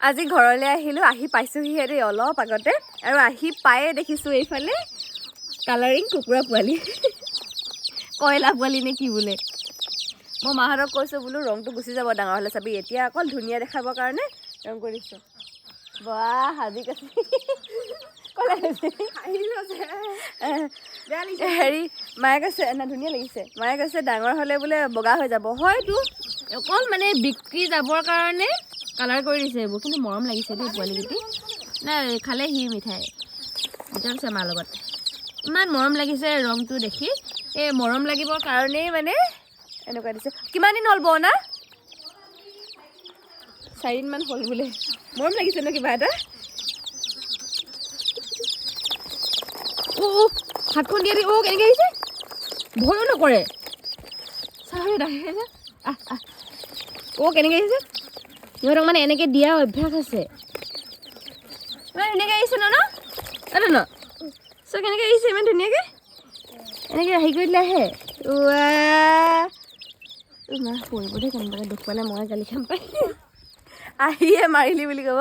আজি ঘৰলৈ আহিলোঁ, আহি পাইছোঁহিহে দেই অলপ আগতে। আৰু আহি পায়ে দেখিছোঁ এইফালে কালাৰিং কুকুৰা পোৱালি, কয়লা পোৱালি নে কি বোলে। মই মাহঁতক কৈছোঁ বোলো ৰংটো গুচি যাব ডাঙৰ হ'লে চাবি, এতিয়া অকল ধুনীয়া দেখাবৰ কাৰণে ৰং কৰিছোঁ। বাহ সাজি কাচি হেৰি মায়ে কৈছে না ধুনীয়া লাগিছে, মায়ে কৈছে ডাঙৰ হ'লে বোলে বগা হৈ যাব। হয়তো অকল মানে বিক্ৰী যাবৰ কাৰণে কালাৰ কৰি দিছে এইবোৰ, কিন্তু মৰম লাগিছে দেই পোৱালিকেইটি। নাই খালে সি মিঠাই মিঠাই আছে মাৰ লগত, ইমান মৰম লাগিছে ৰংটো দেখি। এই মৰম লাগিবৰ কাৰণেই মানে এনেকুৱা দিছে। কিমান দিন হ'ল বনা? 4 দিনমান হ'ল বোলে। মৰম লাগিছে ন কিবা এটা। হাতখন দিয়ে কেনেকৈ আহিছে, ভয়ো নকৰে। কেনেকৈ আহিছে সিহঁতক মানে এনেকৈ দিয়া অভ্যাস আছে। ইমান ধুনীয়াকৈ আহিছে ন ন চ' কেনেকৈ আহিছে ইমান ধুনীয়াকৈ, এনেকৈ হেৰি কৰি দিলে আহে। মা পৰিব দেই কেনেবাকৈ দুখ পালে মই গালি খাম পাই। আহিয়ে মাৰিলি বুলি ক'ব।